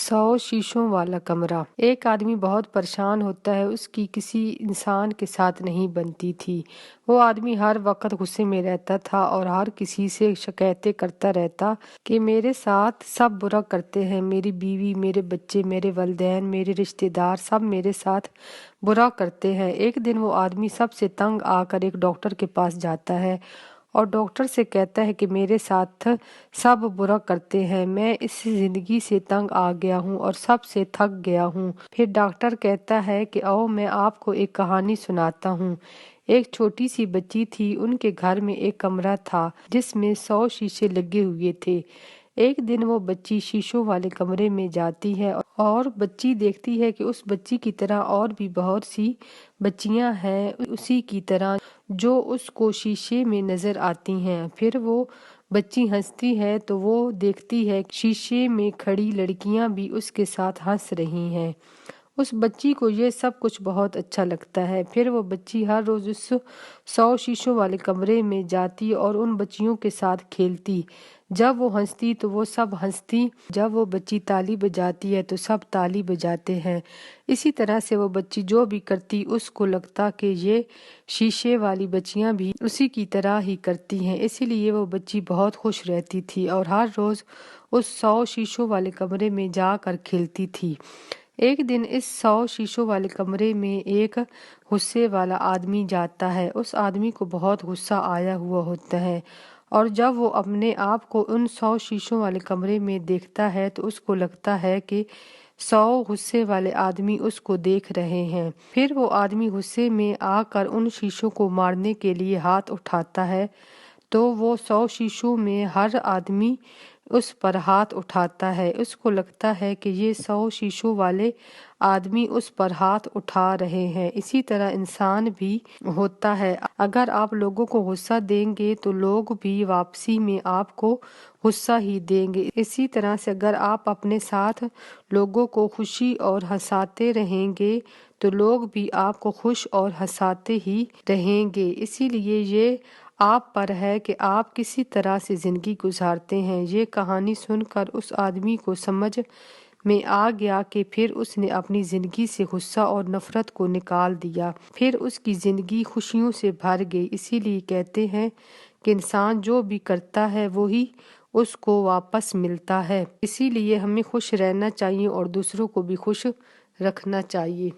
100 शीशों वाला कमरा। एक आदमी बहुत परेशान होता है, उसकी किसी इंसान के साथ नहीं बनती थी। वो आदमी हर वक्त गुस्से में रहता था और हर किसी से शिकायतें करता रहता कि मेरे साथ सब बुरा करते हैं, मेरी बीवी, मेरे बच्चे, मेरे वालिदैन, मेरे रिश्तेदार सब मेरे साथ बुरा करते हैं। एक दिन वो आदमी सबसे तंग आकर एक डॉक्टर के पास जाता है और डॉक्टर से कहता है कि मेरे साथ सब बुरा करते हैं, मैं इस जिंदगी से तंग आ गया हूँ और सबसे थक गया हूँ। फिर डॉक्टर कहता है कि आओ मैं आपको एक कहानी सुनाता हूँ। एक छोटी सी बच्ची थी, उनके घर में एक कमरा था जिसमें 100 शीशे लगे हुए थे। एक दिन वो बच्ची शीशों वाले कमरे में जाती है और बच्ची देखती है कि उस बच्ची की तरह और भी बहुत सी बच्चियां हैं उसी की तरह जो उसको शीशे में नजर आती हैं। फिर वो बच्ची हंसती है तो वो देखती है कि शीशे में खड़ी लड़कियां भी उसके साथ हंस रही हैं। उस बच्ची को ये सब कुछ बहुत अच्छा लगता है। फिर वो बच्ची हर रोज उस 100 शीशों वाले कमरे में जाती और उन बच्चियों के साथ खेलती। जब वो हंसती तो वो सब हंसती, जब वो बच्ची ताली बजाती है तो सब ताली बजाते हैं। इसी तरह से वो बच्ची जो भी करती उसको लगता कि ये शीशे वाली बच्चियां भी उसी की तरह ही करती हैं। इसीलिए वो बच्ची बहुत खुश रहती थी और हर रोज उस 100 शीशों वाले कमरे में जाकर खेलती थी। एक दिन इस 100 शीशों वाले कमरे में एक गुस्से वाला आदमी जाता है। उस आदमी को बहुत गुस्सा आया हुआ होता है और जब वो अपने आप को उन 100 शीशों वाले कमरे में देखता है तो उसको लगता है कि 100 गुस्से वाले आदमी उसको देख रहे हैं। फिर वो आदमी गुस्से में आकर उन शीशों को मारने के लिए हाथ उठाता है तो वो 100 शीशों में हर आदमी उस पर हाथ उठाता है। उसको लगता है कि ये 100 शीशों वाले आदमी उस पर हाथ उठा रहे हैं। इसी तरह इंसान भी होता है, अगर आप लोगों को गुस्सा देंगे तो लोग भी वापसी में आपको गुस्सा ही देंगे। इसी तरह से अगर आप अपने साथ लोगों को खुशी और हंसाते रहेंगे तो लोग भी आपको खुश और हंसाते ही रहेंगे। इसीलिए ये आप पर है कि आप किसी तरह से जिंदगी गुजारते हैं। ये कहानी सुनकर उस आदमी को समझ में आ गया कि फिर उसने अपनी जिंदगी से गुस्सा और नफरत को निकाल दिया। फिर उसकी जिंदगी खुशियों से भर गई। इसीलिए कहते हैं कि इंसान जो भी करता है वही उसको वापस मिलता है। इसीलिए हमें खुश रहना चाहिए और दूसरों को भी खुश रखना चाहिए।